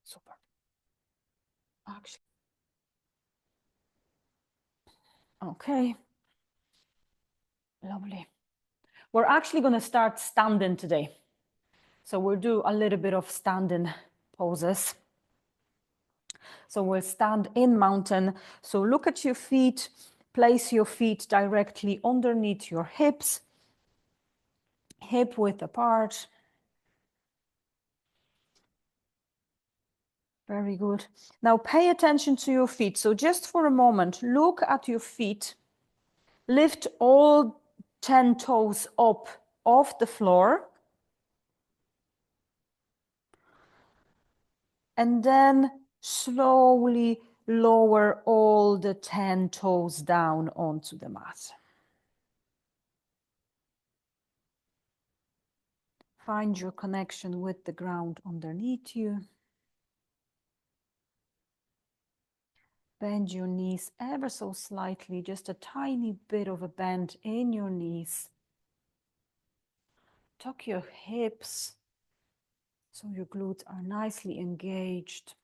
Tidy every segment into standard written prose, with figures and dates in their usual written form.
Super. Actually. Okay. Lovely. We're actually going to start standing today. So we'll do a little bit of standing poses. So we'll stand in mountain. So look at your feet, place your feet directly underneath your hips, hip width apart. Very good. Now pay attention to your feet. So just for a moment, look at your feet. Lift all 10 toes up off the floor. And then slowly lower all the 10 toes down onto the mat. Find your connection with the ground underneath you. Bend your knees ever so slightly, just a tiny bit of a bend in your knees. Tuck your hips so your glutes are nicely engaged.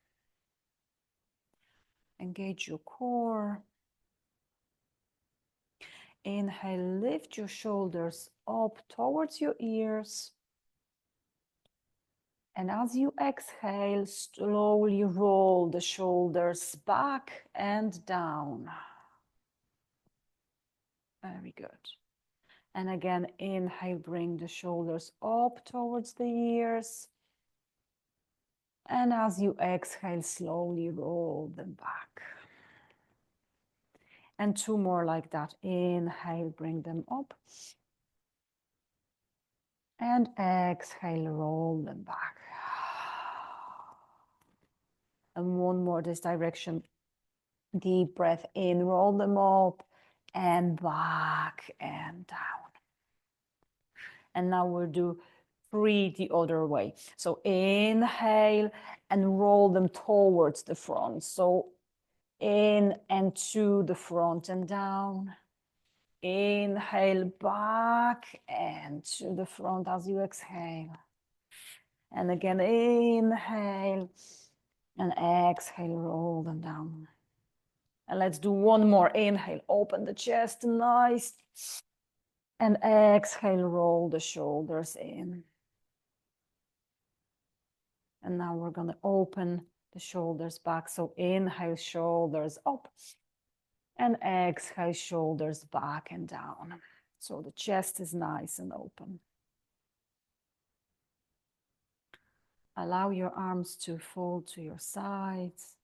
Engage your core. Inhale, lift your shoulders up towards your ears. And as you exhale, slowly roll the shoulders back and down. Very good. And again, inhale, bring the shoulders up towards the ears. And as you exhale, slowly roll them back. And two more like that. Inhale, bring them up. And exhale, roll them back. And one more this direction. Deep breath in, roll them up and back and down. And now we'll do 3 the other way. So inhale and roll them towards the front. So in and to the front and down. Inhale back and to the front as you exhale. And again, inhale and exhale, roll them down. And let's do one more. Inhale, open the chest, nice. And exhale, roll the shoulders in. And now we're going to open the shoulders back. So inhale, shoulders up. And exhale, shoulders back and down. So the chest is nice and open. Allow your arms to fold to your sides.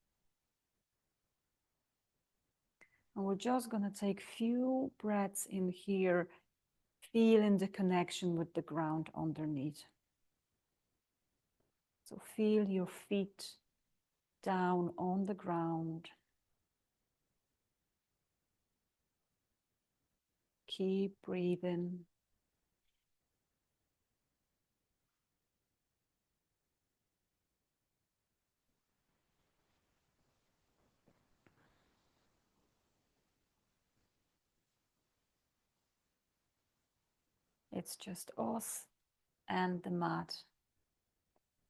And we're just going to take few breaths in here, feeling the connection with the ground underneath. So feel your feet down on the ground. Keep breathing. It's just us and the mat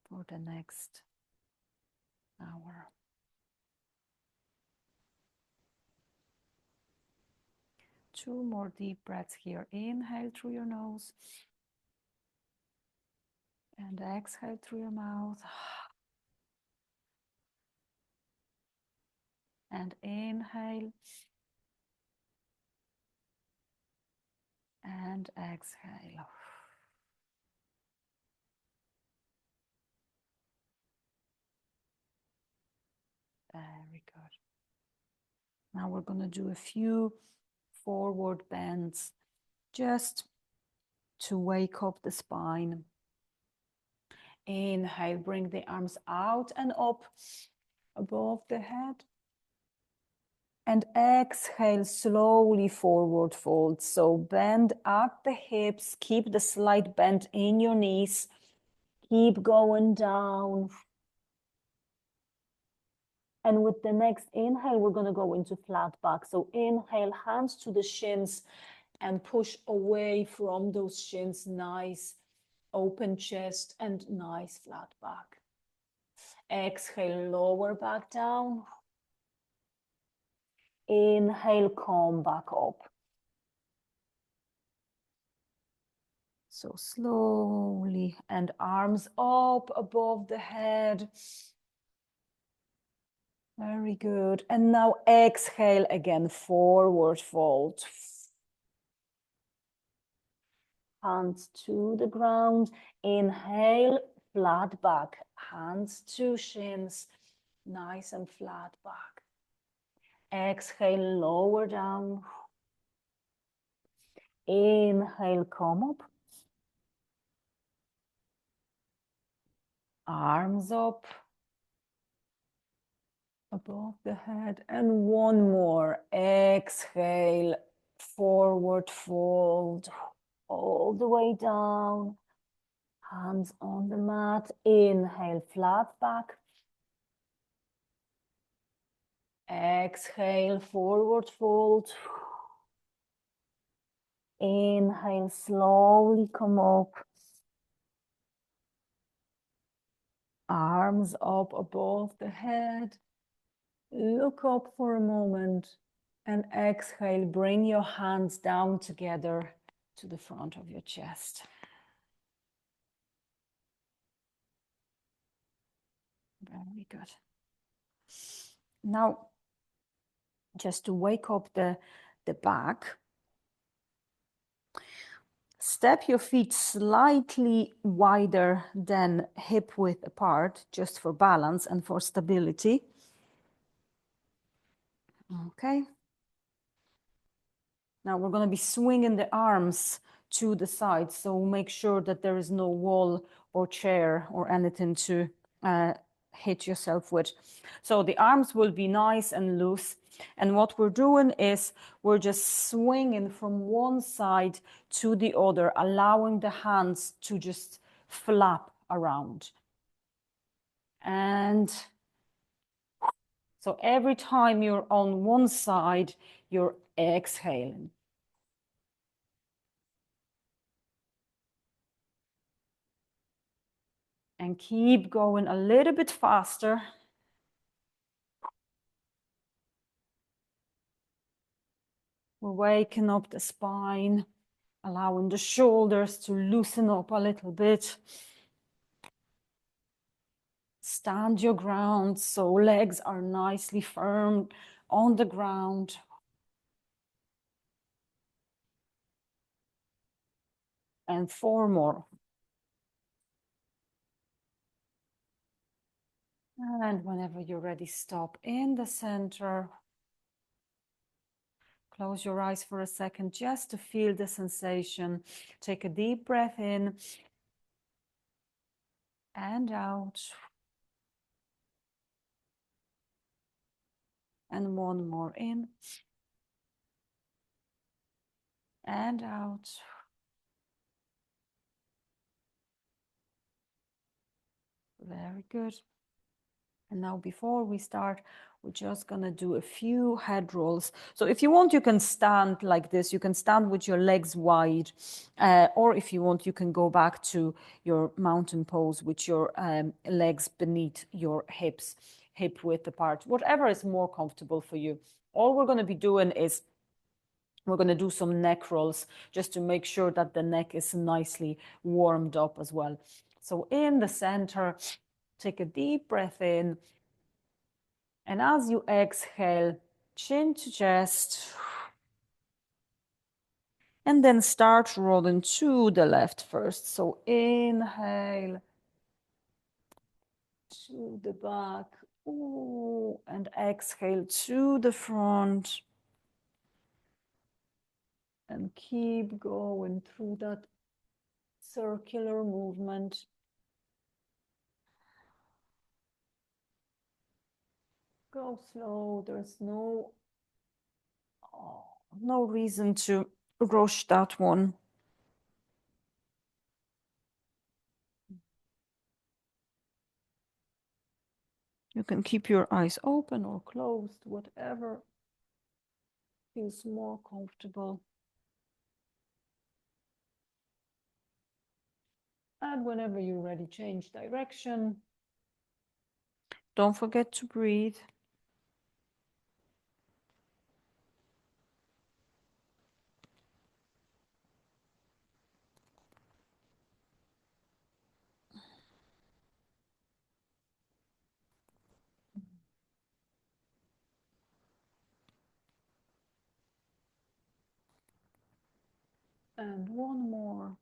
for the next hour. Two more deep breaths here. Inhale through your nose. And exhale through your mouth. And inhale. And exhale. Very good. Now we're going to do a few forward bends just to wake up the spine. Inhale, bring the arms out and up above the head. And exhale, slowly forward fold. So bend at the hips, keep the slight bend in your knees. Keep going down. And with the next inhale, we're going to go into flat back. So inhale, hands to the shins and push away from those shins. Nice open chest and nice flat back. Exhale, lower back down. Inhale, come back up. So slowly, and arms up above the head. Very good. And now exhale again, forward fold. Hands to the ground. Inhale, flat back. Hands to shins. Nice and flat back. Exhale, lower down. Inhale, come up. Arms up above the head. And one more. Exhale, forward fold. All the way down. Hands on the mat. Inhale, flat back. Exhale, forward fold. Inhale, slowly come up. Arms up above the head. Look up for a moment. And exhale, bring your hands down together to the front of your chest. Very good. Now, just to wake up the back, step your feet slightly wider than hip width apart, just for balance and for stability. Okay. Now we're going to be swinging the arms to the side, so make sure that there is no wall or chair or anything to hit yourself with. So the arms will be nice and loose. And what we're doing is we're just swinging from one side to the other, allowing the hands to just flap around. And so every time you're on one side, you're exhaling. And keep going a little bit faster. We're waking up the spine, allowing the shoulders to loosen up a little bit. Stand your ground so legs are nicely firm on the ground. And 4 more. And whenever you're ready, stop in the center. Close your eyes for a second just to feel the sensation. Take a deep breath in and out. And one more in and out. Very good. And now before we start, we're just going to do a few head rolls. So if you want, you can stand like this. You can stand with your legs wide. Or if you want, you can go back to your mountain pose with your legs beneath your hips, hip width apart, whatever is more comfortable for you. All we're going to be doing is we're going to do some neck rolls just to make sure that the neck is nicely warmed up as well. So in the center, take a deep breath in. And as you exhale, chin to chest. And then start rolling to the left first. So inhale to the back. Ooh, and exhale to the front. And keep going through that circular movement. Go slow. There's no reason to rush that one. You can keep your eyes open or closed, whatever feels more comfortable. And whenever you're ready, change direction. Don't forget to breathe. And one more.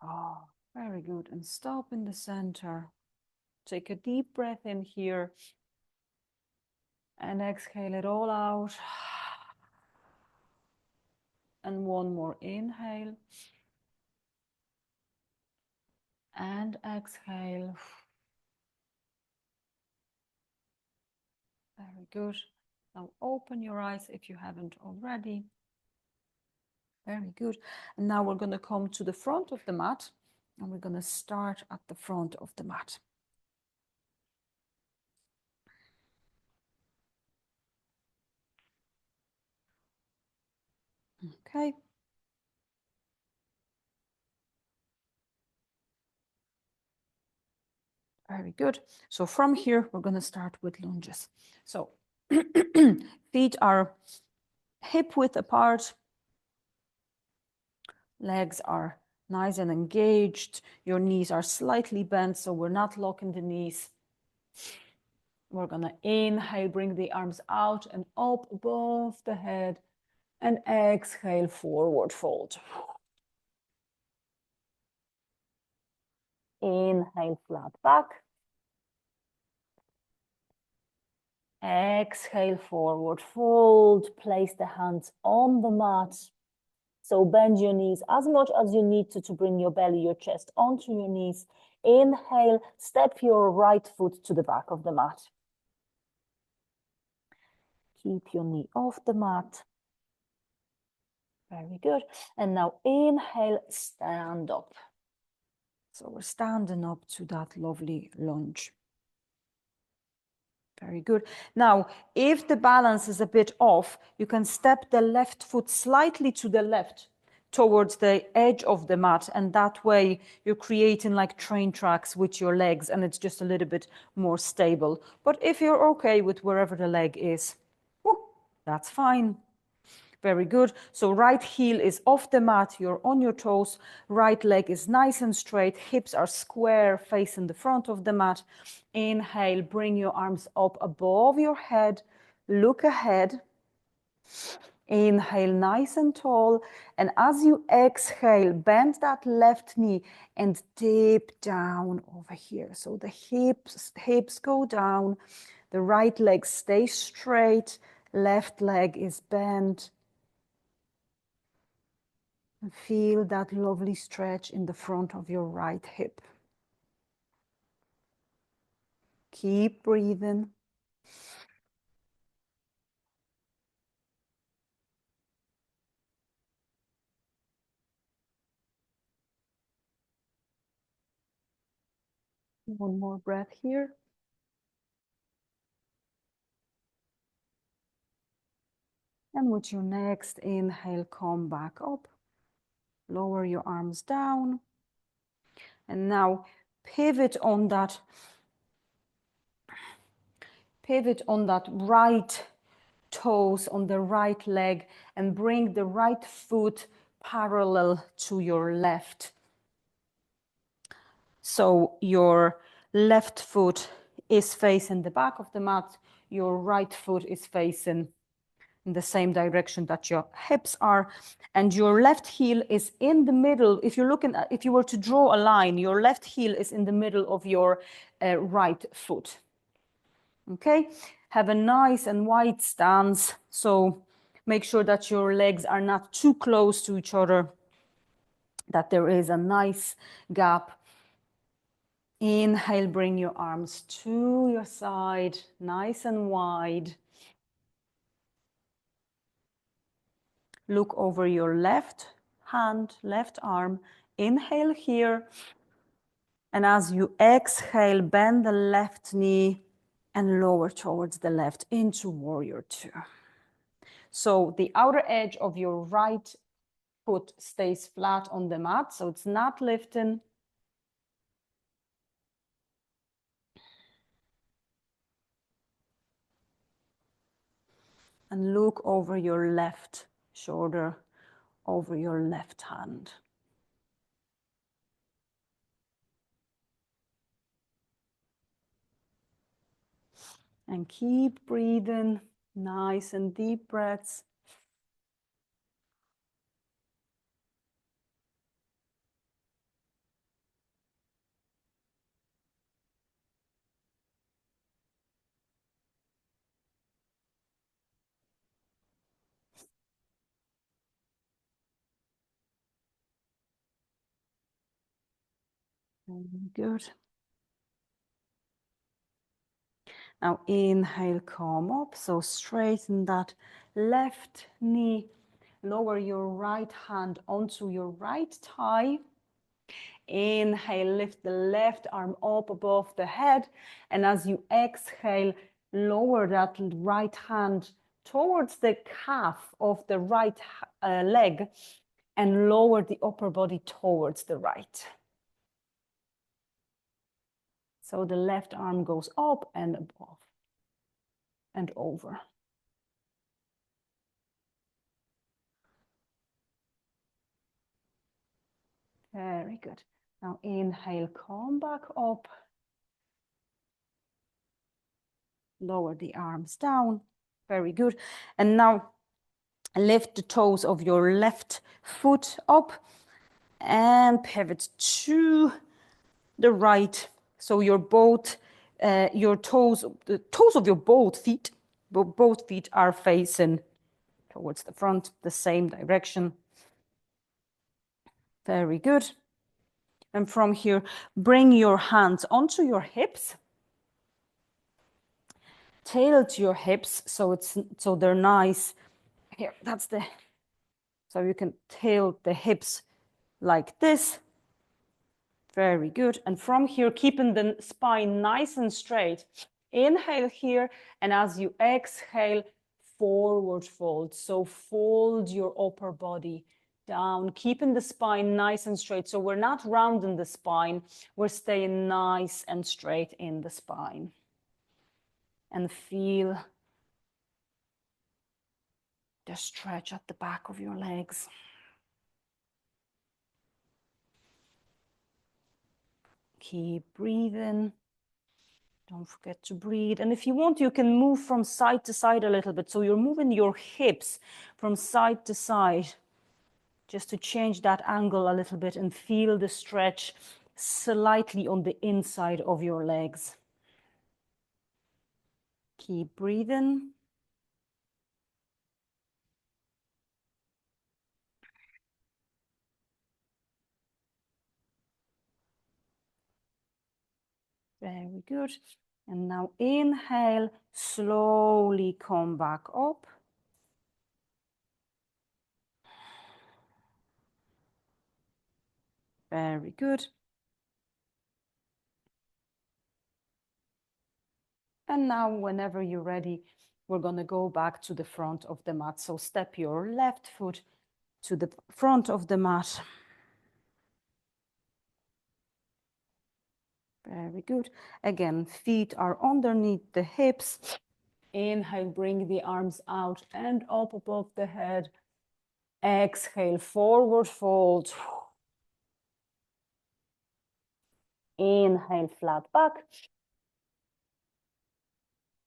Oh, very good. And stop in the center. Take a deep breath in here. And exhale it all out. And one more inhale. And exhale. Very good. Now open your eyes if you haven't already. Very good. And now we're going to come to the front of the mat. And we're going to start at the front of the mat. Okay. Very good. So from here, we're going to start with lunges. So feet are hip width apart. Legs are nice and engaged. Your knees are slightly bent, so we're not locking the knees. We're going to inhale, bring the arms out and up above the head. And exhale, forward fold. Inhale, flat back. Exhale, forward fold. Place the hands on the mat. So bend your knees as much as you need to bring your belly, your chest onto your knees. Inhale, step your right foot to the back of the mat. Keep your knee off the mat. Very good. And now inhale, stand up. So we're standing up to that lovely lunge. Very good. Now, if the balance is a bit off, you can step the left foot slightly to the left towards the edge of the mat. And that way you're creating like train tracks with your legs and it's just a little bit more stable. But if you're okay with wherever the leg is, that's fine. Very good. So right heel is off the mat, you're on your toes, right leg is nice and straight, hips are square facing the front of the mat. Inhale, bring your arms up above your head, look ahead. Inhale, nice and tall. And as you exhale, bend that left knee and dip down over here. So the hips go down, the right leg stays straight, left leg is bent. And feel that lovely stretch in the front of your right hip. Keep breathing. One more breath here. And with your next inhale, come back up. Lower your arms down. And now pivot on that right toes on the right leg and bring the right foot parallel to your left. So your left foot is facing the back of the mat, your right foot is facing in the same direction that your hips are, and your left heel is in the middle. If you're looking at, if you were to draw a line, your left heel is in the middle of your right foot. Okay, have a nice and wide stance. So make sure that your legs are not too close to each other, that there is a nice gap. Inhale, bring your arms to your side, nice and wide. Look over your left hand, left arm. Inhale here. And as you exhale, bend the left knee and lower towards the left into warrior two. So the outer edge of your right foot stays flat on the mat, so it's not lifting. And look over your left shoulder, over your left hand. And keep breathing, nice and deep breaths. Very good. Now inhale, come up. So straighten that left knee. Lower your right hand onto your right thigh. Inhale, lift the left arm up above the head. And as you exhale, lower that right hand towards the calf of the right leg and lower the upper body towards the right. So the left arm goes up and above and over. Very good. Now inhale, come back up. Lower the arms down. Very good. And now lift the toes of your left foot up and pivot to the right. So your both, your toes, the toes of your both feet are facing towards the front, the same direction. Very good. And from here, bring your hands onto your hips. Tilt your hips so they're nice. Here, so you can tilt the hips like this. Very good. And from here, keeping the spine nice and straight. Inhale here, and as you exhale, forward fold. So fold your upper body down, keeping the spine nice and straight. So we're not rounding the spine, we're staying nice and straight in the spine. And feel the stretch at the back of your legs. Keep breathing. Don't forget to breathe. And if you want, you can move from side to side a little bit. So you're moving your hips from side to side just to change that angle a little bit and feel the stretch slightly on the inside of your legs. Keep breathing. Very good. And now inhale, slowly come back up. Very good. And now whenever you're ready, we're going to go back to the front of the mat. So step your left foot to the front of the mat. Very good. Again, feet are underneath the hips. Inhale, bring the arms out and up above the head. Exhale, forward fold. Inhale, flat back.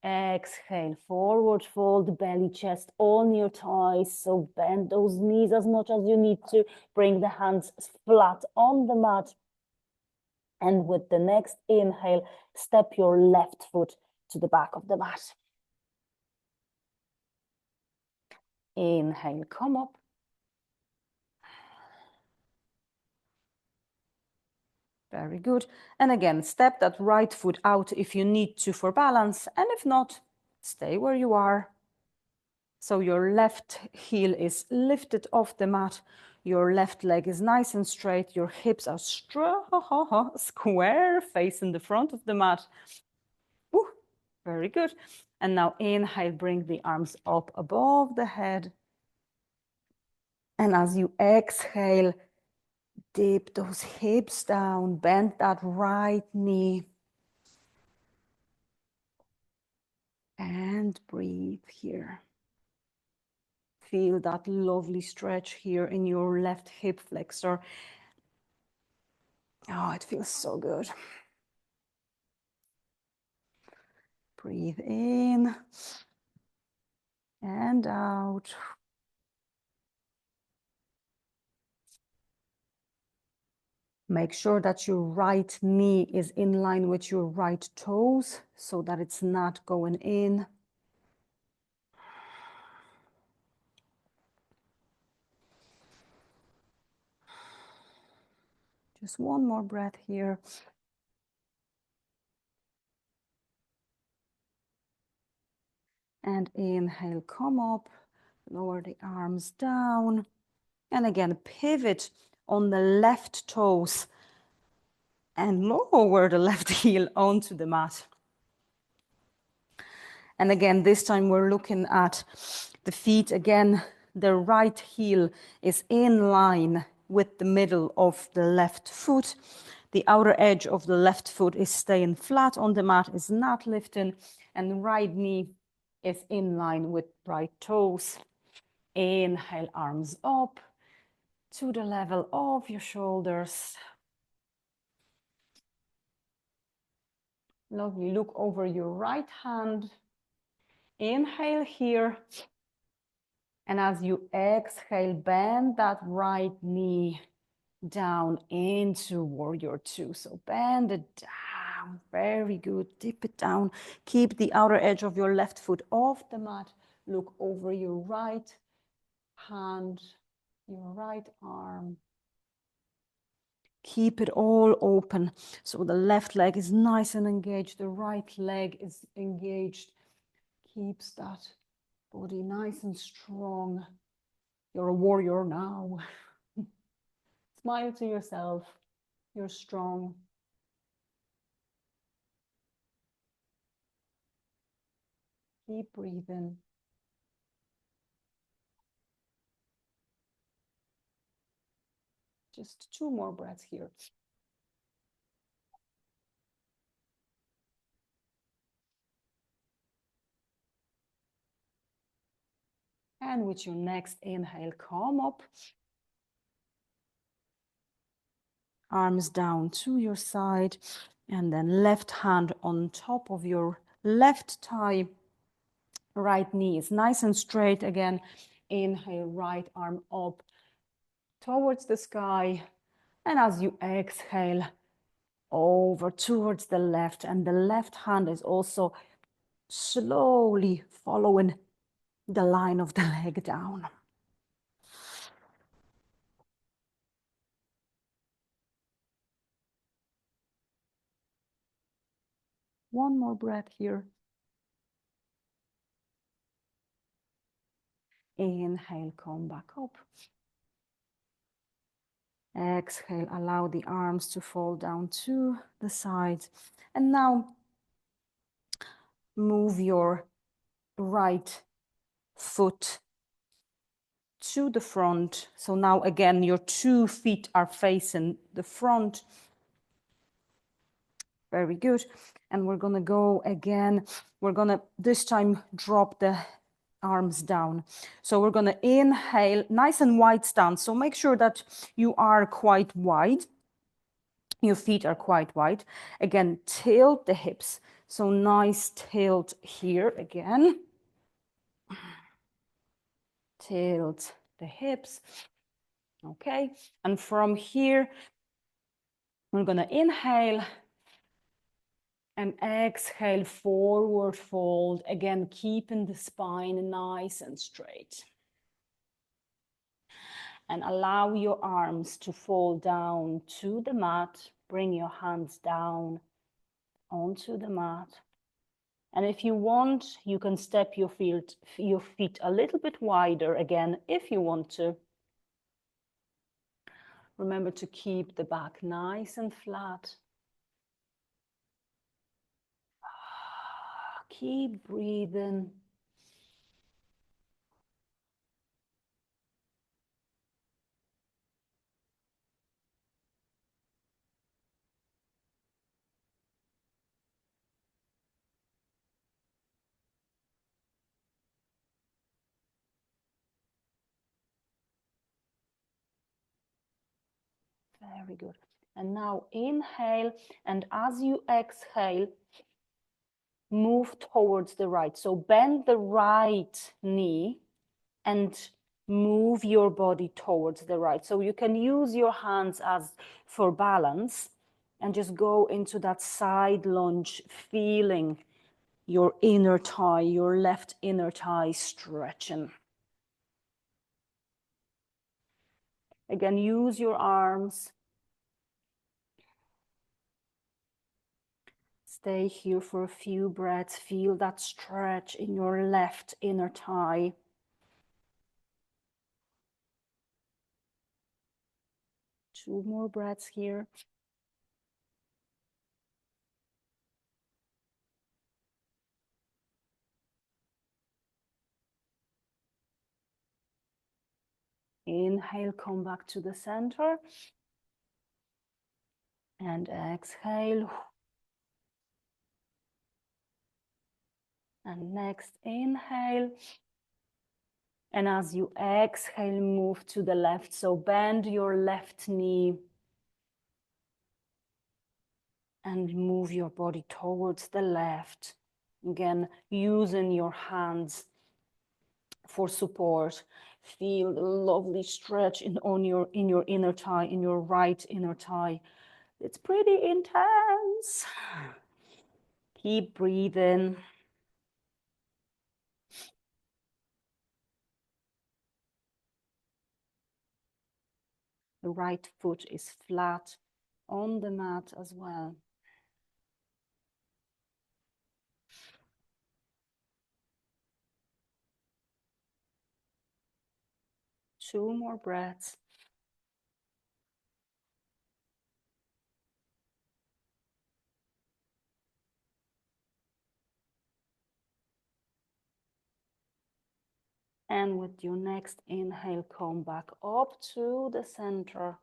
Exhale, forward fold, belly, chest on your thighs. So bend those knees as much as you need to. Bring the hands flat on the mat. And with the next inhale, step your left foot to the back of the mat. Inhale, come up. Very good. And again, step that right foot out if you need to for balance. And if not, stay where you are. So your left heel is lifted off the mat. Your left leg is nice and straight. Your hips are square, facing the front of the mat. Ooh, very good. And now inhale, bring the arms up above the head. And as you exhale, dip those hips down, bend that right knee. And breathe here. Feel that lovely stretch here in your left hip flexor. Oh, it feels so good. Breathe in and out. Make sure that your right knee is in line with your right toes so that it's not going in. Just one more breath here. And inhale, come up, lower the arms down. And again, pivot on the left toes and lower the left heel onto the mat. And again, this time we're looking at the feet. Again, the right heel is in line with the middle of the left foot. The outer edge of the left foot is staying flat on the mat, is not lifting, and the right knee is in line with right toes. Inhale, arms up to the level of your shoulders. Lovely. Look over your right hand. Inhale here. And as you exhale, bend that right knee down into warrior two. So bend it down. Very good. Dip it down. Keep the outer edge of your left foot off the mat. Look over your right hand, your right arm. Keep it all open. So the left leg is nice and engaged. The right leg is engaged. Keeps that body nice and strong. You're a warrior now. Smile to yourself. You're strong. Keep breathing. Just 2 more breaths here. And with your next inhale, come up. Arms down to your side. And then left hand on top of your left thigh. Right knee is nice and straight again. Inhale, right arm up towards the sky. And as you exhale, over towards the left. And the left hand is also slowly following the line of the leg down. One more breath here. Inhale, come back up. Exhale, allow the arms to fall down to the sides. And now move your right foot to the front. So now again, your 2 feet are facing the front. Very good. And we're gonna go again. We're gonna this time drop the arms down. So we're gonna inhale, nice and wide stance. So make sure that you are quite wide. Your feet are quite wide. Again, tilt the hips. So nice tilt here again. Tilt the hips. Okay. And from here, we're gonna inhale and exhale, forward fold. Again, keeping the spine nice and straight. And allow your arms to fall down to the mat. Bring your hands down onto the mat. And if you want, you can step your feet a little bit wider again, if you want to. Remember to keep the back nice and flat. Keep breathing. Very good. And now inhale, and as you exhale, move towards the right. So bend the right knee and move your body towards the right. So you can use your hands as for balance and just go into that side lunge, feeling your inner thigh, your left inner thigh stretching. Again, use your arms. Stay here for a few breaths. Feel that stretch in your left inner thigh. Two more breaths here. Inhale, come back to the center. And exhale. And next inhale. And as you exhale, move to the left. So bend your left knee and move your body towards the left. Again, using your hands for support. Feel the lovely stretch in your inner thigh, in your right inner thigh. It's pretty intense. Keep breathing. The right foot is flat on the mat as well. Two more breaths. And with your next inhale, come back up to the center.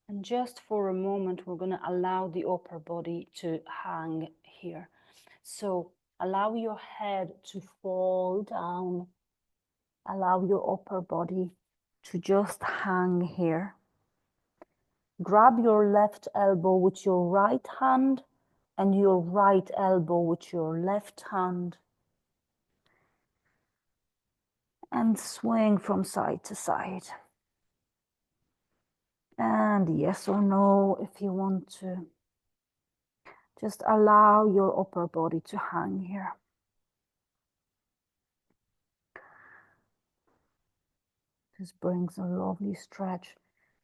And just for a moment, we're going to allow the upper body to hang here. So allow your head to fall down. Allow your upper body to just hang here. Grab your left elbow with your right hand and your right elbow with your left hand. And swing from side to side. And yes or no if you want to. Just allow your upper body to hang here. This brings a lovely stretch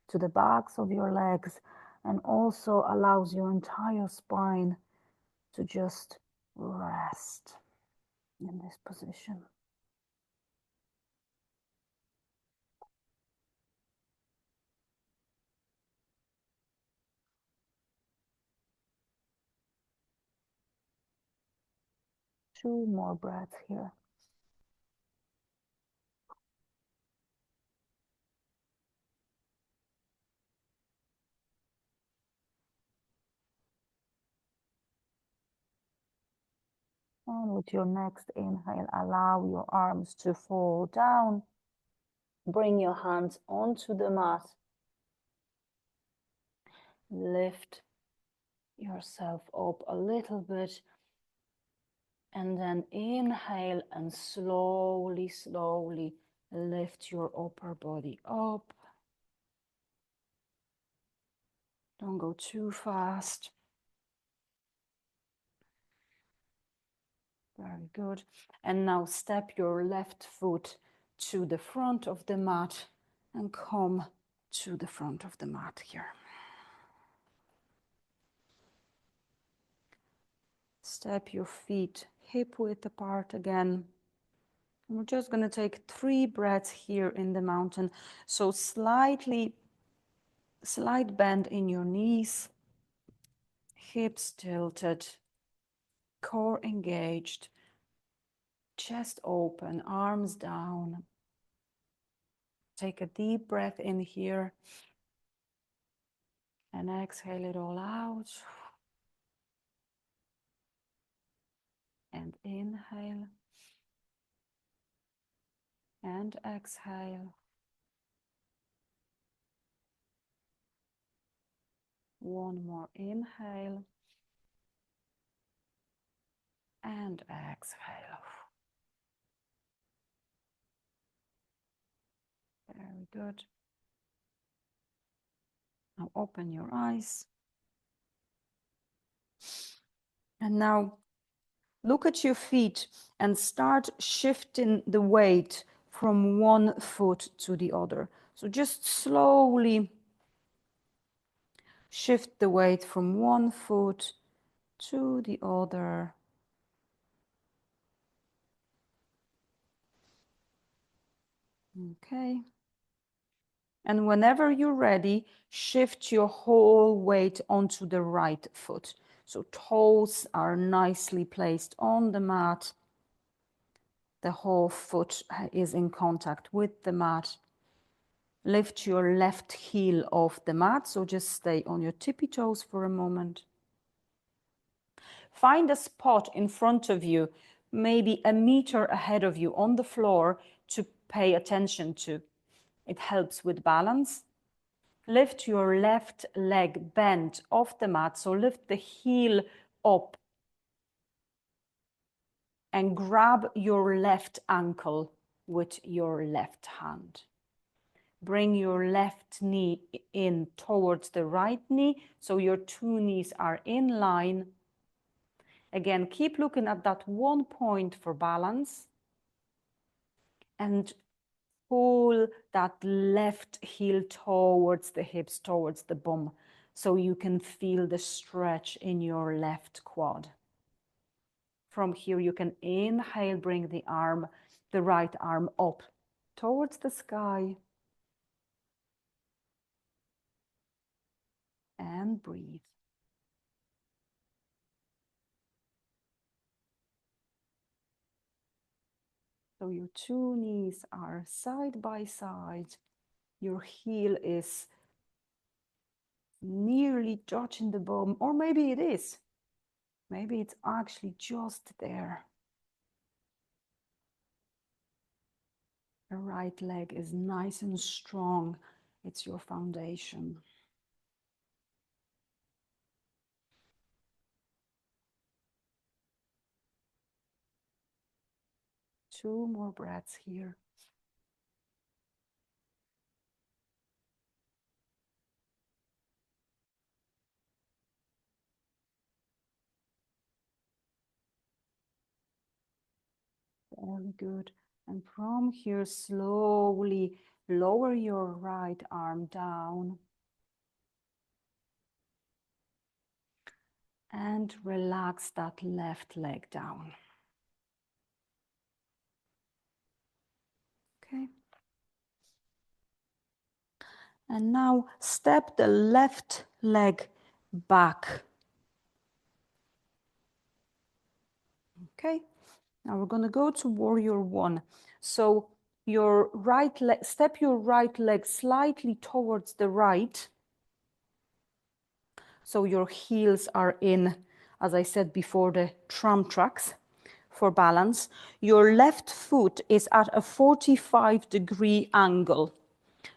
to the backs of your legs and also allows your entire spine to just rest in this position. Two more breaths here. And with your next inhale, allow your arms to fall down. Bring your hands onto the mat. Lift yourself up a little bit. And then inhale and slowly, slowly lift your upper body up. Don't go too fast. Very good. And now step your left foot to the front of the mat and come to the front of the mat here. Step your feet hip width apart again. And we're just going to take 3 breaths here in the mountain. So slight bend in your knees, hips tilted, core engaged, chest open, arms down. Take a deep breath in here and exhale it all out. And inhale and exhale. One more inhale. And exhale. Very good. Now open your eyes. And now look at your feet and start shifting the weight from one foot to the other. So just slowly shift the weight from one foot to the other. Okay. And whenever you're ready, shift your whole weight onto the right foot. So toes are nicely placed on the mat. The whole foot is in contact with the mat. Lift your left heel off the mat, so just stay on your tippy toes for a moment. Find a spot in front of you, maybe a meter ahead of you on the floor to pay attention to. It helps with balance. Lift your left leg bent off the mat, so lift the heel up and grab your left ankle with your left hand. Bring your left knee in towards the right knee, so your two knees are in line. Again, keep looking at that one point for balance and pull that left heel towards the hips, towards the bum, so you can feel the stretch in your left quad. From here, you can inhale, bring the right arm up towards the sky. And breathe. So your two knees are side by side. Your heel is nearly touching the bum, or maybe it is. Maybe it's actually just there. The right leg is nice and strong. It's your foundation. Two more breaths here. Very good. And from here, slowly lower your right arm down. And relax that left leg down. Okay. And now step the left leg back. Okay. Now we're going to go to warrior one. So your right leg, step your right leg slightly towards the right. So your heels are in, as I said before, the tram tracks for balance. Your left foot is at a 45-degree angle.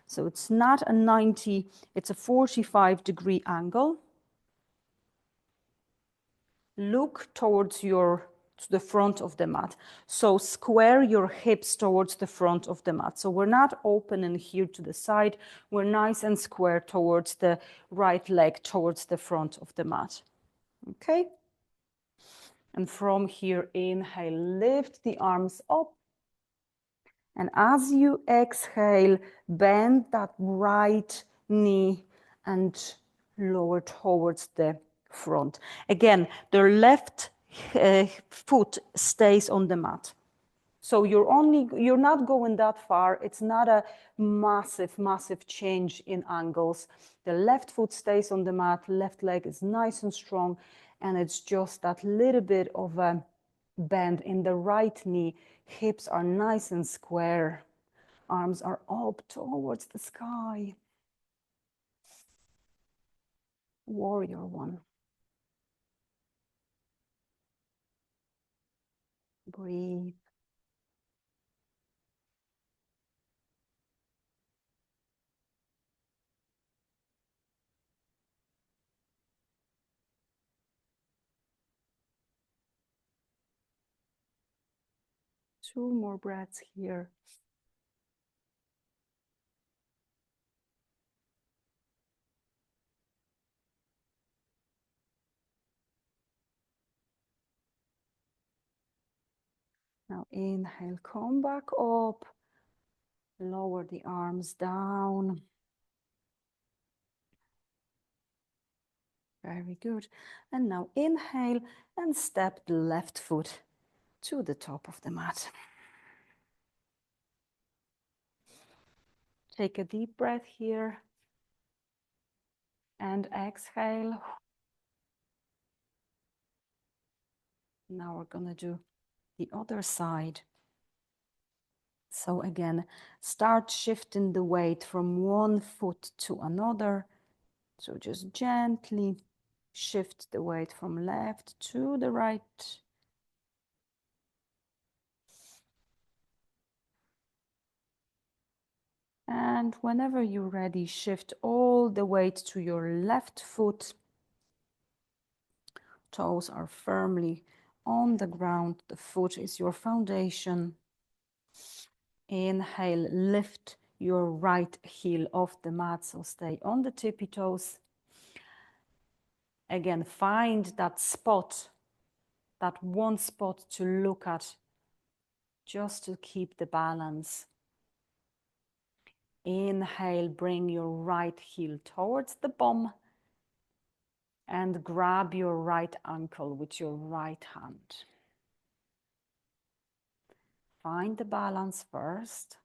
So it's not a 90, it's a 45-degree angle. Look towards to the front of the mat. So square your hips towards the front of the mat. So we're not open in here to the side. We're nice and square towards the right leg, towards the front of the mat. Okay? And from here, inhale, lift the arms up. And as you exhale, bend that right knee and lower towards the front. Again, the left foot stays on the mat. So you're not going that far. It's not a massive change in angles. The left foot stays on the mat, left leg is nice and strong, and it's just that little bit of a bend in the right knee. Hips are nice and square. Arms are up towards the sky. Warrior one. Breathe. 2 more breaths here. Now inhale, come back up. Lower the arms down. Very good. And now inhale and step the left foot to the top of the mat. Take a deep breath here. And exhale. Now we're going to do the other side. So again, start shifting the weight from one foot to another. So just gently shift the weight from left to the right. And whenever you're ready, shift all the weight to your left foot. Toes are firmly on the ground. The foot is your foundation. Inhale, lift your right heel off the mat, so stay on the tippy toes. Again, find that spot, that one spot to look at, just to keep the balance. Inhale, bring your right heel towards the bum and grab your right ankle with your right hand. Find the balance first.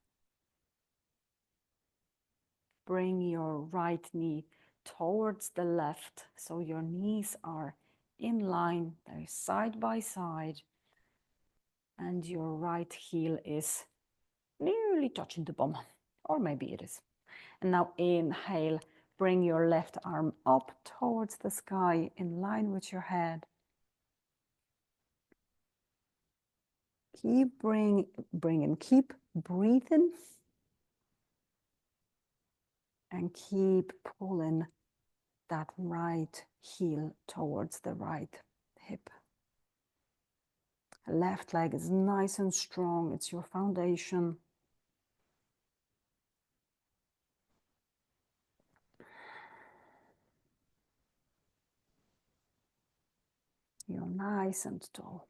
Bring your right knee towards the left, so your knees are in line, they're side by side, and your right heel is nearly touching the bum, or maybe it is. And now inhale, bring your left arm up towards the sky in line with your head. Keep keep breathing, and keep pulling that right heel towards the right hip. Left leg is nice and strong. It's your foundation. You're nice and tall.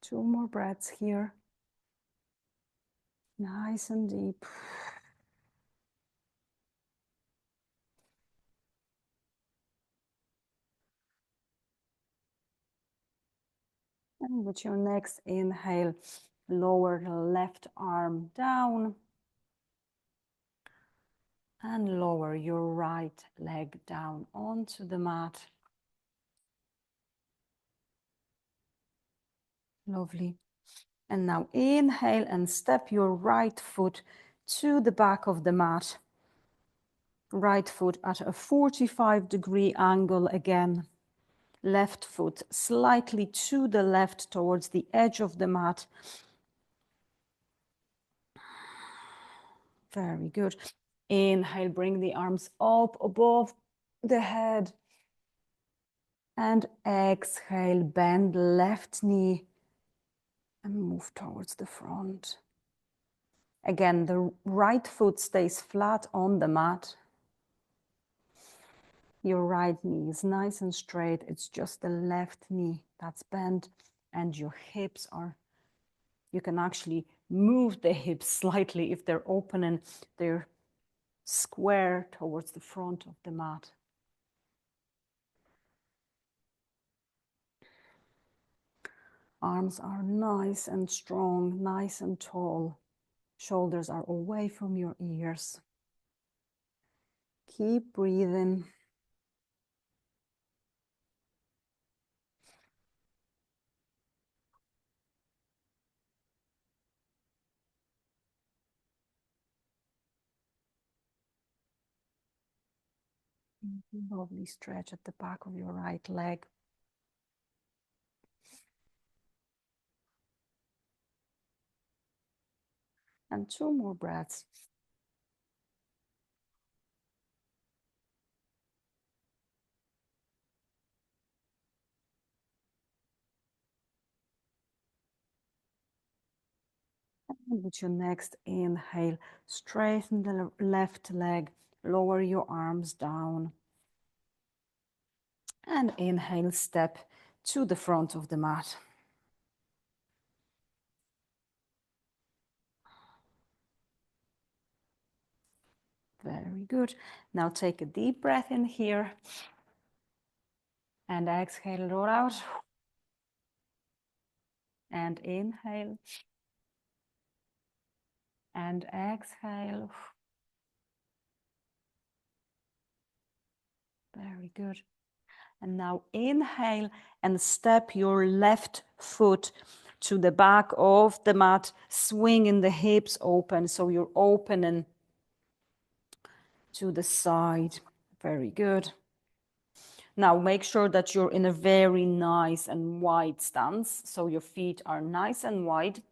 Two more breaths here. Nice and deep. And with your next inhale, lower the left arm down and lower your right leg down onto the mat. Lovely. And now inhale and step your right foot to the back of the mat. Right foot at a 45-degree angle again. Left foot slightly to the left towards the edge of the mat. Very good. Inhale, bring the arms up above the head. And exhale, bend left knee and move towards the front. Again, the right foot stays flat on the mat. Your right knee is nice and straight. It's just the left knee that's bent, and your hips are, you can actually move the hips slightly if they're open and they're square towards the front of the mat. Arms are nice and strong, nice and tall. Shoulders are away from your ears. Keep breathing. Lovely stretch at the back of your right leg. And two more breaths. And with your next inhale, straighten the left leg, lower your arms down. And inhale, step to the front of the mat. Very good. Now take a deep breath in here. And exhale, roll out. And inhale. And exhale. Very good. And now inhale and step your left foot to the back of the mat, swinging the hips open. So you're opening to the side. Very good. Now make sure that you're in a very nice and wide stance. So your feet are nice and wide.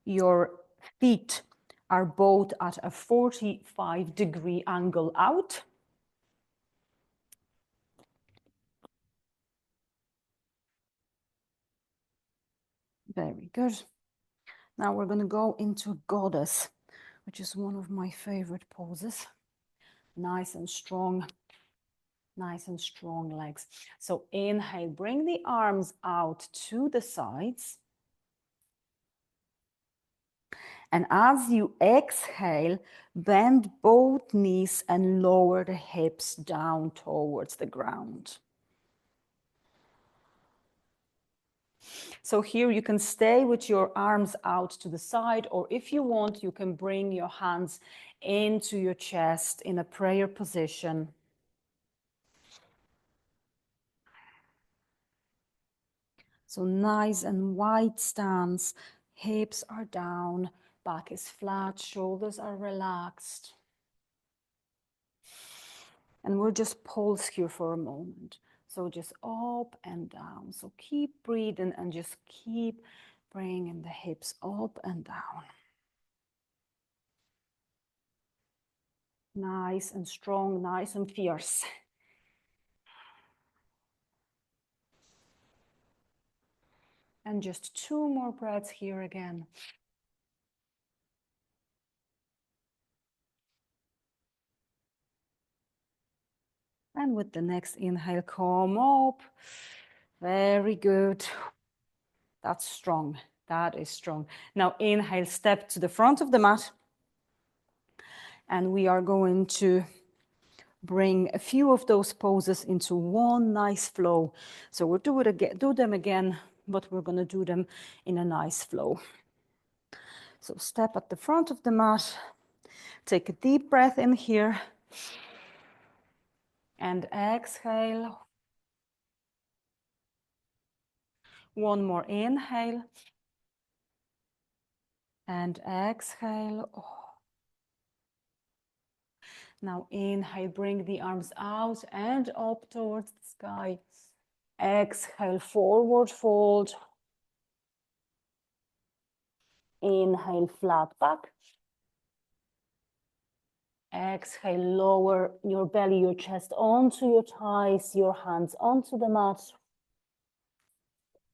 Your feet are both at a 45-degree angle out. Very good. Now we're going to go into goddess, which is one of my favorite poses. Nice and strong legs. So inhale, bring the arms out to the sides. And as you exhale, bend both knees and lower the hips down towards the ground. So here you can stay with your arms out to the side, or if you want, you can bring your hands into your chest in a prayer position. So nice and wide stance, hips are down, back is flat, shoulders are relaxed. And we'll just pulse here for a moment. So just up and down. So keep breathing and just keep bringing the hips up and down. Nice and strong, nice and fierce. And just 2 more breaths here again. And with the next inhale, come up. Very good. That's strong. That is strong. Now inhale, step to the front of the mat. And we are going to bring a few of those poses into one nice flow. So we'll do them again, but we're going to do them in a nice flow. So step at the front of the mat. Take a deep breath in here. And exhale. One more inhale. And exhale. Now inhale, bring the arms out and up towards the sky. Exhale, forward fold. Inhale, flat back. Exhale, lower your belly, your chest onto your thighs, your hands onto the mat.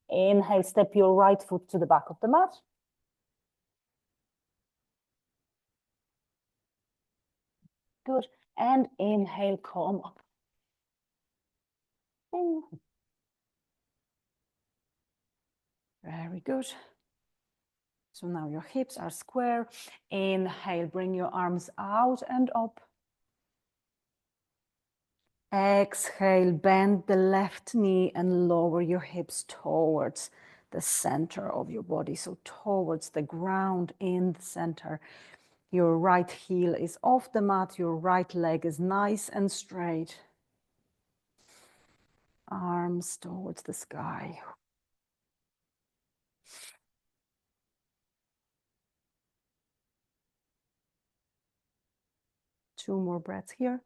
Inhale, step your right foot to the back of the mat. Good. And inhale, come up. Very good. So now your hips are square. Inhale, bring your arms out and up. Exhale, bend the left knee and lower your hips towards the center of your body. So towards the ground in the center. Your right heel is off the mat. Your right leg is nice and straight. Arms towards the sky. Two more breaths here.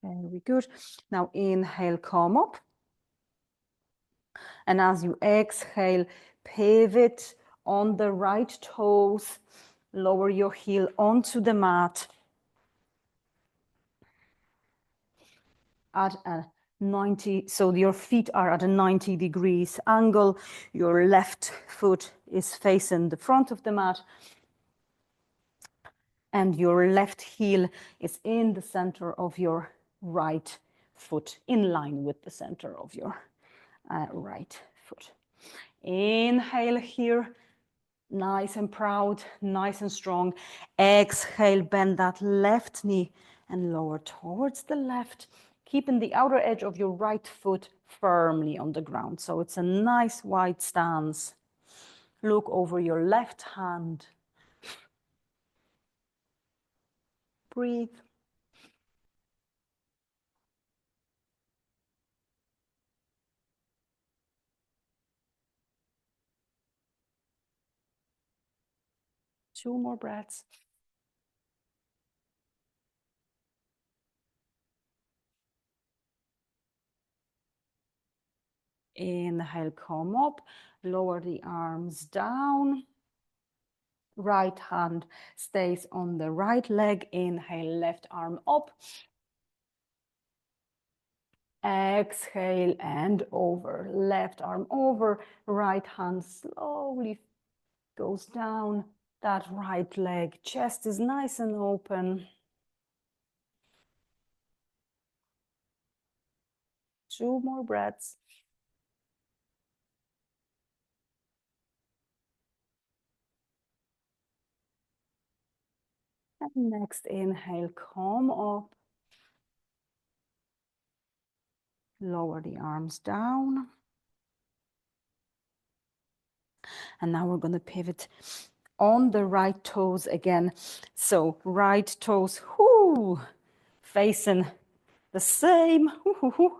Very good. Now inhale, come up. And as you exhale, pivot on the right toes. Lower your heel onto the mat at a 90, so your feet are at a 90 degrees angle. Your left foot is facing the front of the mat, and your left heel is in the center of your right foot, in line with the center of your right foot. Inhale here, nice and proud, nice and strong. Exhale, bend that left knee and lower towards the left, keeping the outer edge of your right foot firmly on the ground. So it's a nice wide stance. Look over your left hand. Breathe. Two more breaths. Inhale, come up, lower the arms down. Right hand stays on the right leg. Inhale, left arm up. Exhale and over. Left arm over. Right hand slowly goes down that right leg. Chest is nice and open. Two more breaths. And next inhale, come up. Lower the arms down. And now we're going to pivot on the right toes again. So right toes, facing the same.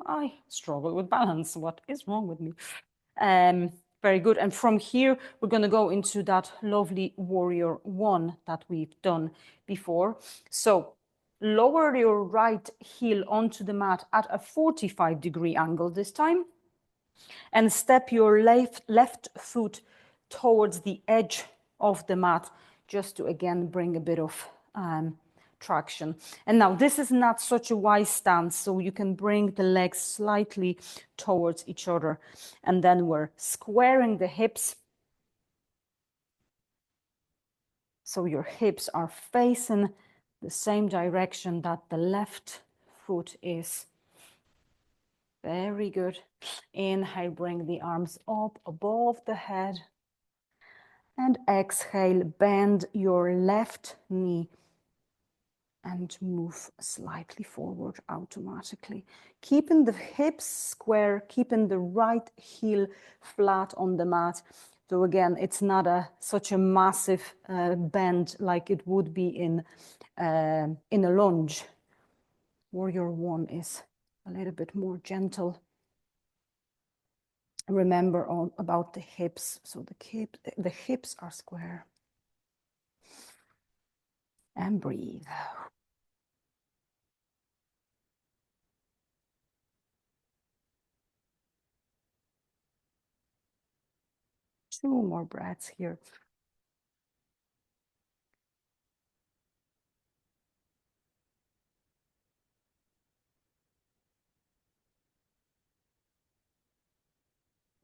I struggle with balance. What is wrong with me? Very good. And from here, we're going to go into that lovely warrior one that we've done before. So lower your right heel onto the mat at a 45-degree angle this time, and step your left foot towards the edge of the mat, just to again bring a bit of traction. And now this is not such a wide stance, so you can bring the legs slightly towards each other. And then we're squaring the hips. So your hips are facing the same direction that the left foot is. Very good. Inhale, bring the arms up above the head. And exhale, bend your left knee and move slightly forward automatically. Keeping the hips square, keeping the right heel flat on the mat. So again, it's not such a massive bend like it would be in a lunge. Warrior one is a little bit more gentle. Remember about the hips. So the hips are square. And breathe. Two more breaths here.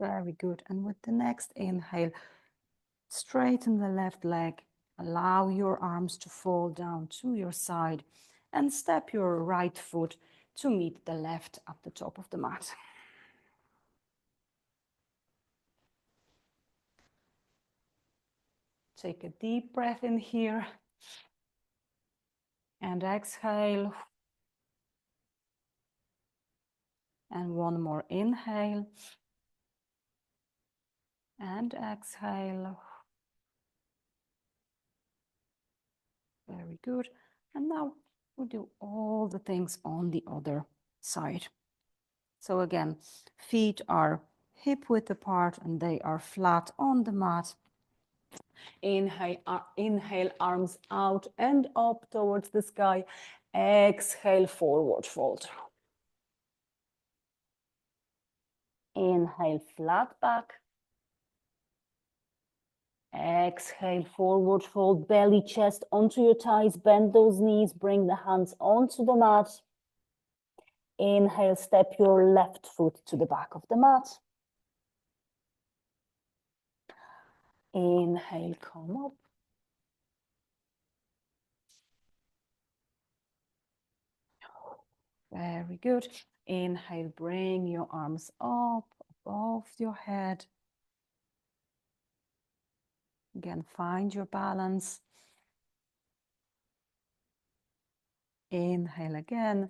Very good. And with the next inhale, straighten the left leg. Allow your arms to fall down to your side and step your right foot to meet the left at the top of the mat. Take a deep breath in here and exhale. And one more inhale and exhale. Very good. And now we'll do all the things on the other side. So again, feet are hip width apart and they are flat on the mat. Inhale, arms out and up towards the sky. Exhale, forward fold. Inhale, flat back. Exhale, forward fold, belly, chest onto your thighs, bend those knees, bring the hands onto the mat. Inhale, step your left foot to the back of the mat. Inhale, come up. Very good. Inhale, bring your arms up above your head. Again, find your balance. Inhale again.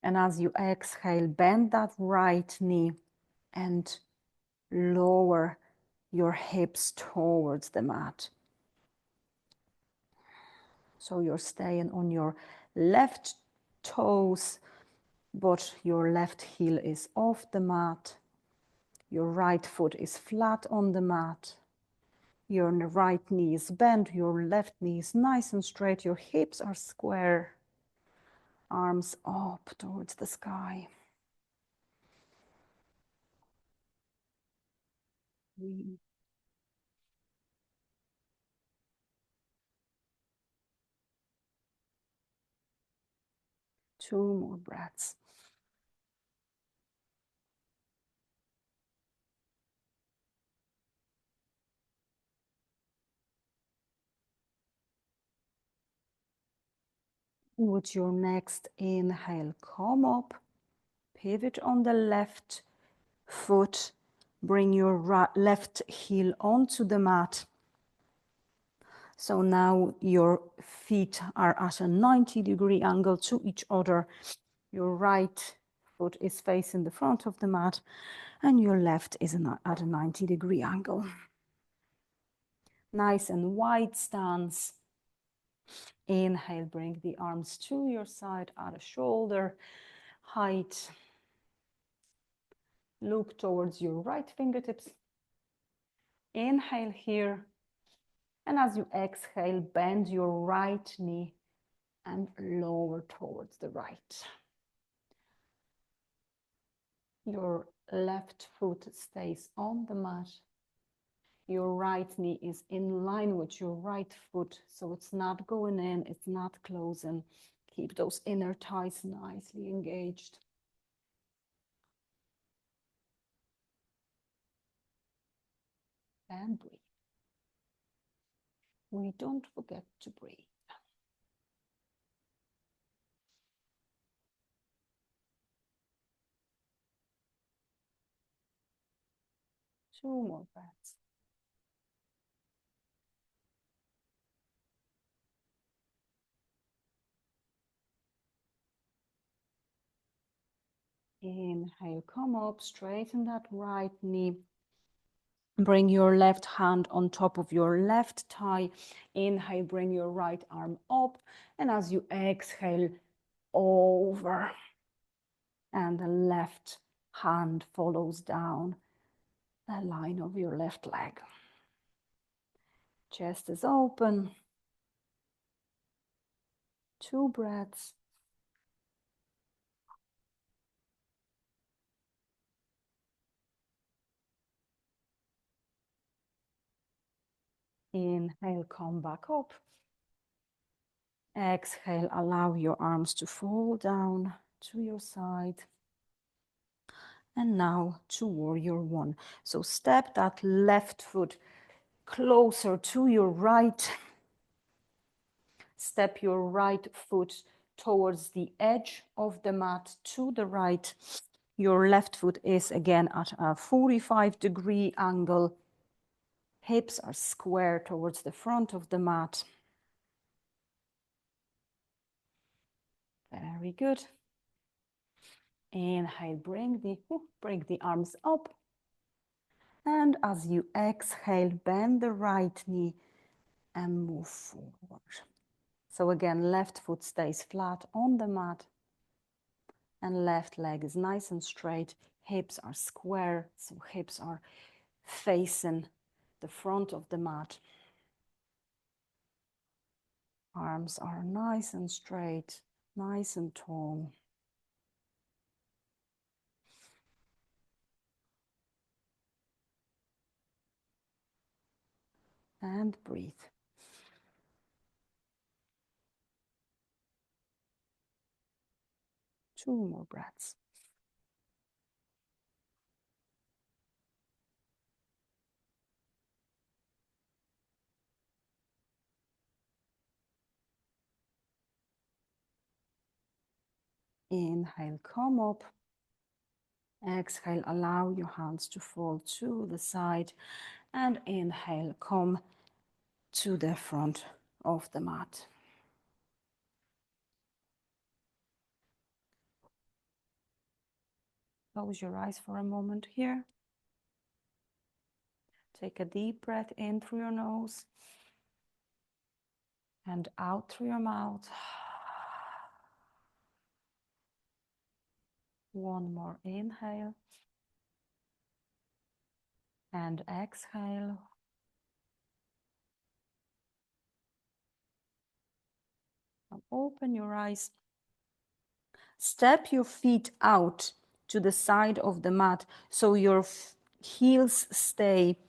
And as you exhale, bend that right knee and lower your hips towards the mat. So you're staying on your left toes, but your left heel is off the mat. Your right foot is flat on the mat. Your right knee is bent, your left knee is nice and straight, your hips are square, arms up towards the sky. 3, 2 more breaths. With your next inhale, come up, pivot on the left foot, bring your left heel onto the mat. So now your feet are at a 90-degree angle to each other. Your right foot is facing the front of the mat and your left is at a 90-degree angle. Nice and wide stance. Inhale, bring the arms to your side at a shoulder height. Look towards your right fingertips. Inhale here. And as you exhale, bend your right knee and lower towards the right. Your left foot stays on the mat. Your right knee is in line with your right foot, so it's not going in, it's not closing. Keep those inner thighs nicely engaged. And breathe. We don't forget to breathe. Two more breaths. Inhale, come up, straighten that right knee. Bring your left hand on top of your left thigh. Inhale, bring your right arm up. And as you exhale, over. And the left hand follows down the line of your left leg. Chest is open. 2 breaths. Inhale, come back up. Exhale, allow your arms to fall down to your side. And now to warrior 1. So step that left foot closer to your right. Step your right foot towards the edge of the mat to the right. Your left foot is again at a 45-degree angle. Hips are square towards the front of the mat. Very good. Inhale, bring the arms up. And as you exhale, bend the right knee and move forward. So again, left foot stays flat on the mat. And left leg is nice and straight. Hips are square, so hips are facing the front of the mat. Arms are nice and straight, nice and tall. and breathe. Two more breaths. Inhale, come up. Exhale, allow your hands to fall to the side. And inhale, come to the front of the mat. Close your eyes for a moment here. Take a deep breath in through your nose and out through your mouth. One more inhale and exhale. Now open your eyes. Step your feet out to the side of the mat so your heels stay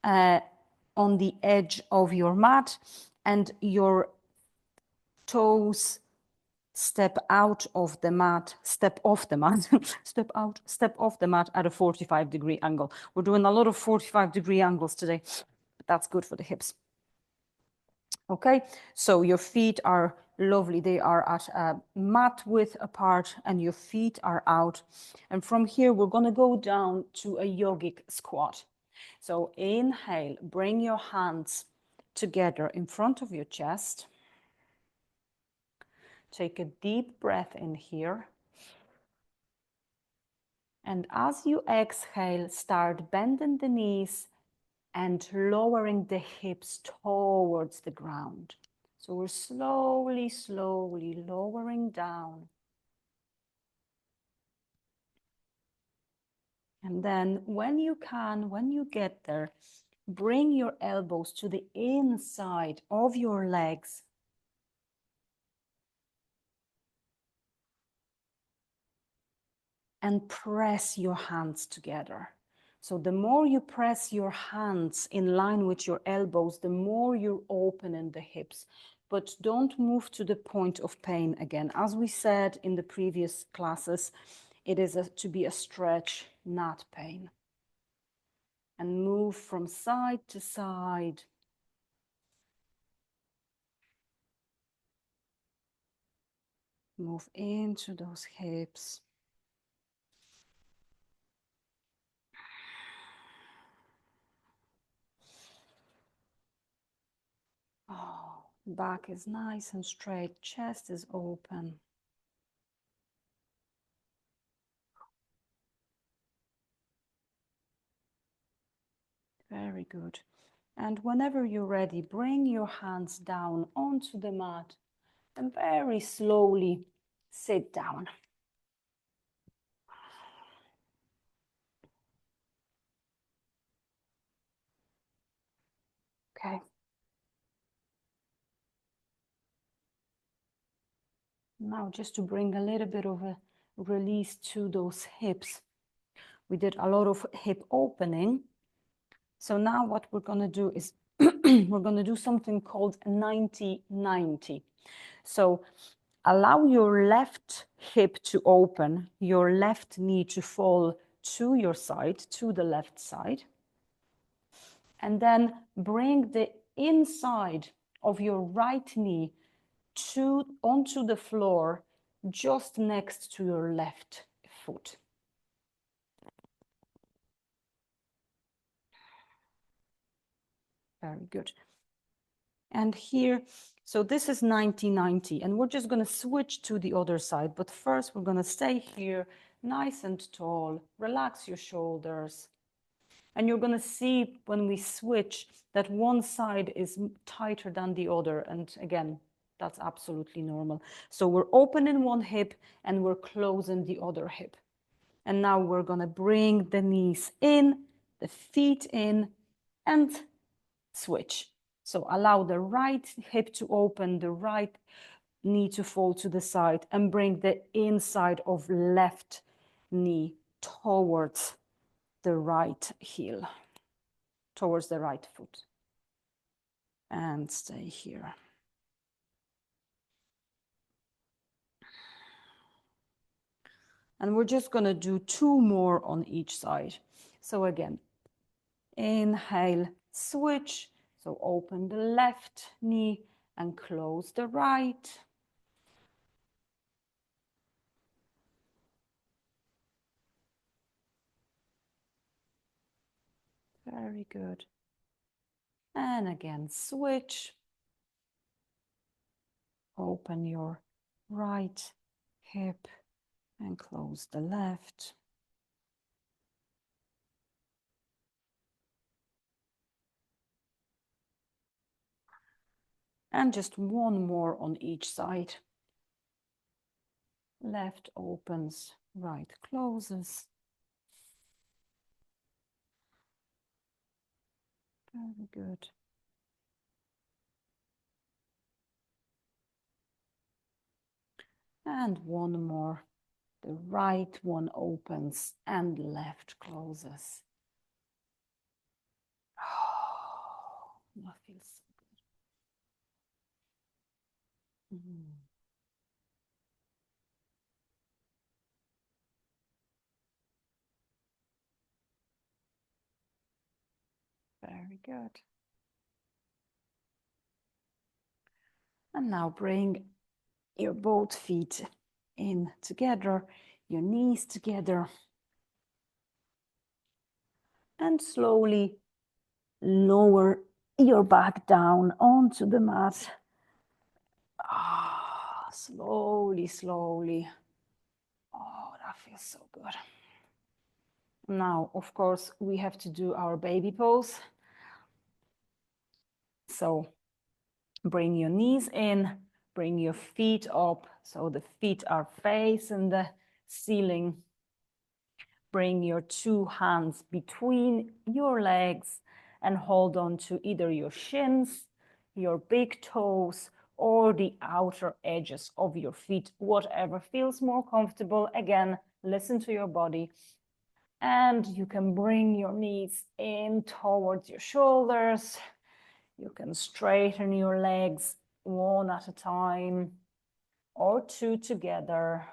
on the edge of your mat and your toes step out of the mat, step off the mat, step out, step off the mat at a 45-degree angle. We're doing a lot of 45-degree angles today, but that's good for the hips. Okay, so your feet are lovely. They are at a mat width apart and your feet are out. And from here, we're going to go down to a yogic squat. So inhale, bring your hands together in front of your chest. Take a deep breath in here. And as you exhale, start bending the knees and lowering the hips towards the ground. So we're slowly, slowly lowering down. And then when you can, when you get there, bring your elbows to the inside of your legs. And press your hands together. So the more you press your hands in line with your elbows, the more you're opening the hips. But don't move to the point of pain again. As we said in the previous classes, it is to be a stretch, not pain. And move from side to side. Move into those hips. Oh, back is nice and straight, chest is open. Very good. And whenever you're ready, bring your hands down onto the mat and very slowly sit down. Okay. Now just to bring a little bit of a release to those hips. We did a lot of hip opening. So now what we're going to do is we're going to do something called 90-90. So allow your left hip to open, your left knee to fall to your side, to the left side. And then bring the inside of your right knee onto the floor just next to your left foot. Very good. And here, so this is 90-90, and we're just going to switch to the other side. But first, we're going to stay here nice and tall. Relax your shoulders. And you're going to see when we switch that one side is tighter than the other. And again, that's absolutely normal. So we're opening one hip and we're closing the other hip. And now we're going to bring the knees in, the feet in, and switch. So allow the right hip to open, the right knee to fall to the side, and bring the inside of left knee towards the right heel, towards the right foot. and stay here. And we're just going to do 2 more on each side. So again, inhale, switch. So open the left knee and close the right. Very good. And again, switch. Open your right hip and close the left. And just 1 more on each side. Left opens, right closes. Very good. And 1 more. The right one opens and left closes. Oh, that feels so good. Very good. And now bring your both feet in together, your knees together. And slowly lower your back down onto the mat. Ah, slowly, slowly. Oh, that feels so good. Now, of course, we have to do our baby pose. So bring your knees in, bring your feet up. So the feet are facing the ceiling. Bring your 2 hands between your legs and hold on to either your shins, your big toes, or the outer edges of your feet, whatever feels more comfortable. Again, listen to your body. And you can bring your knees in towards your shoulders. You can straighten your legs 1 at a time or 2 together.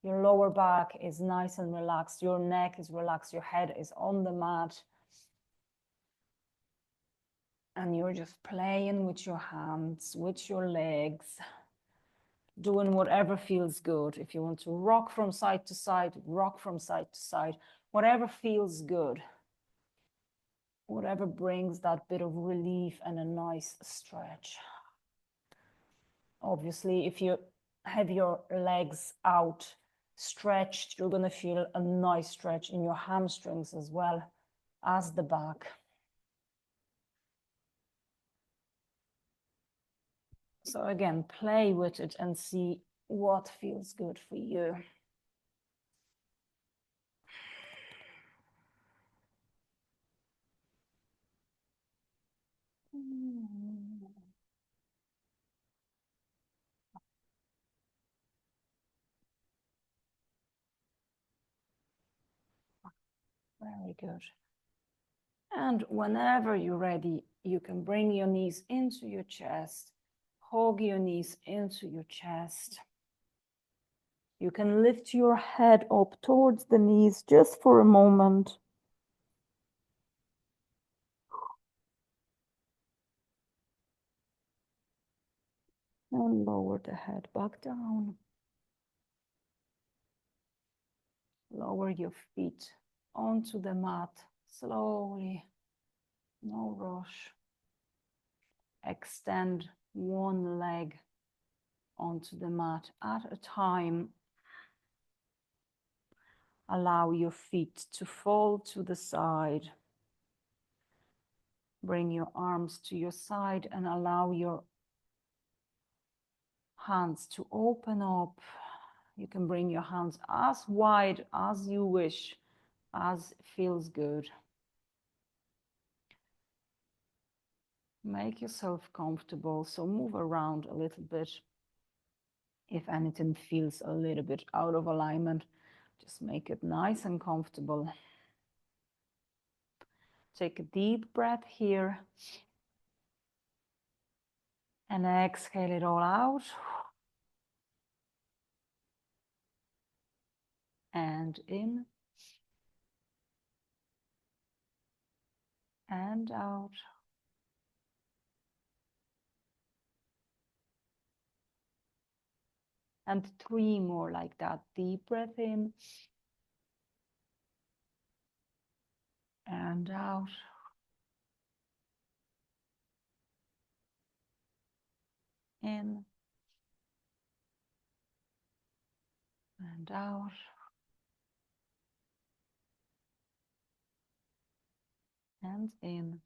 Your lower back is nice and relaxed. Your neck is relaxed. Your head is on the mat. And you're just playing with your hands, with your legs, doing whatever feels good. If you want to rock from side to side, rock from side to side, whatever feels good. Whatever brings that bit of relief and a nice stretch. Obviously, if you have your legs out stretched, you're going to feel a nice stretch in your hamstrings as well as the back. So again, play with it and see what feels good for you. Very good. And whenever you're ready, you can bring your knees into your chest, hug your knees into your chest. You can lift your head up towards the knees just for a moment. And lower the head back down. Lower your feet onto the mat slowly, no rush. Extend 1 leg onto the mat at a time. Allow your feet to fall to the side. Bring your arms to your side and allow your hands to open up. You can bring your hands as wide as you wish, as feels good. Make yourself comfortable, so move around a little bit. If anything feels a little bit out of alignment, just make it nice and comfortable. Take a deep breath here. And exhale it all out. And in. And out. And 3 more like that. Deep breath in. And out. In. And out. And in.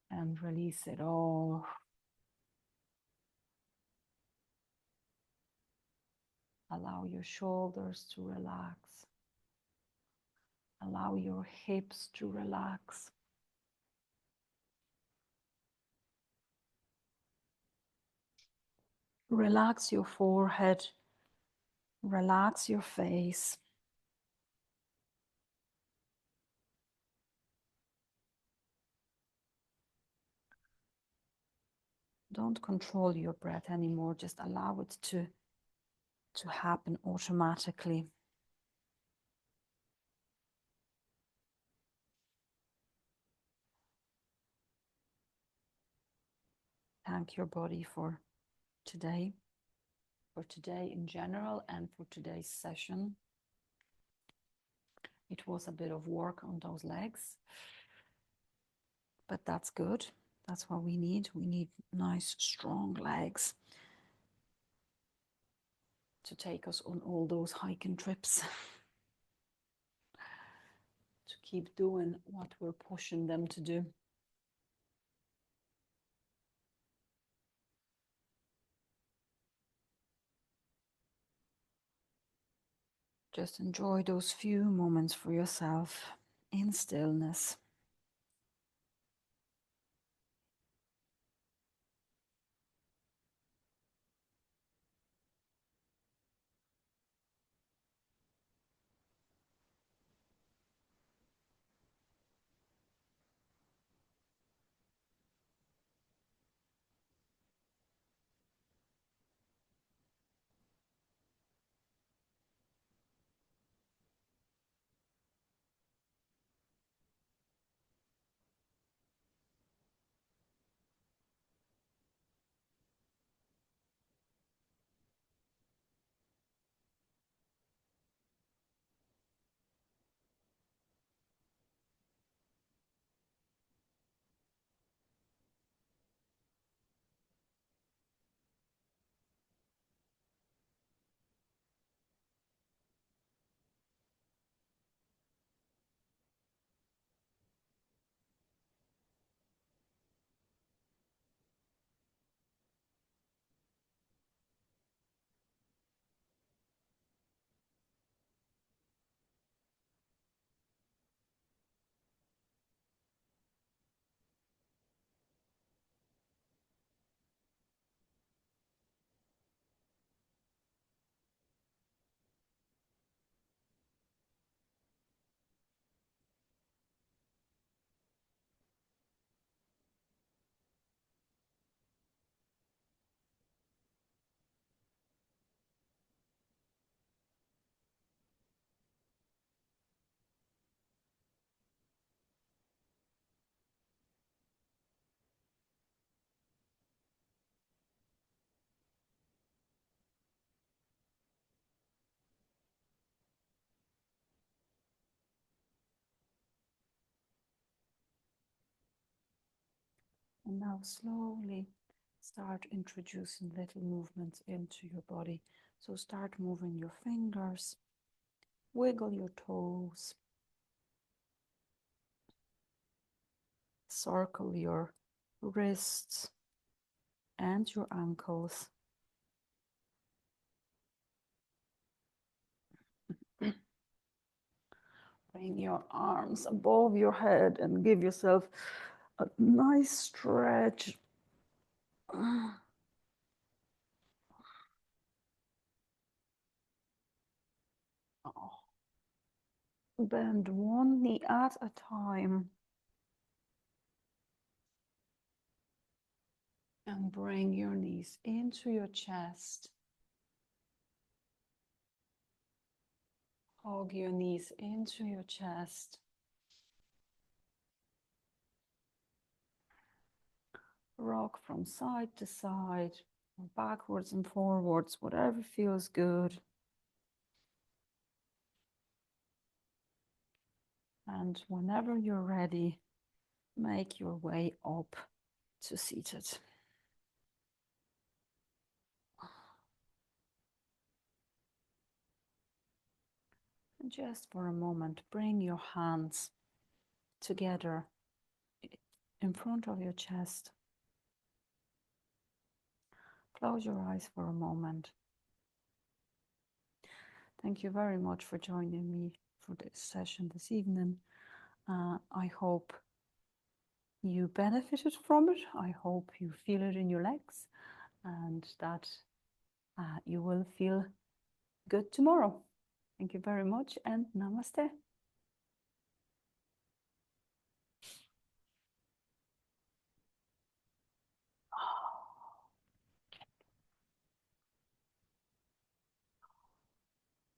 And release it all. Allow your shoulders to relax. Allow your hips to relax. Relax your forehead. Relax your face. Don't control your breath anymore. Just allow it to happen automatically. Thank your body for today in general, and for today's session. It was a bit of work on those legs, but that's good. That's what we need. We need nice, strong legs to take us on all those hiking trips. To keep doing what we're pushing them to do. Just enjoy those few moments for yourself in stillness. And now slowly start introducing little movements into your body. So start moving your fingers, wiggle your toes, circle your wrists and your ankles. Bring your arms above your head and give yourself a nice stretch. Oh. Bend one knee at a time. And bring your knees into your chest. Hug your knees into your chest. Rock from side to side, or backwards and forwards, whatever feels good. And whenever you're ready, make your way up to seated. And just for a moment, bring your hands together in front of your chest. Close your eyes for a moment. Thank you very much for joining me for this session this evening. I hope you benefited from it. I hope you feel it in your legs and that you will feel good tomorrow. Thank you very much and namaste.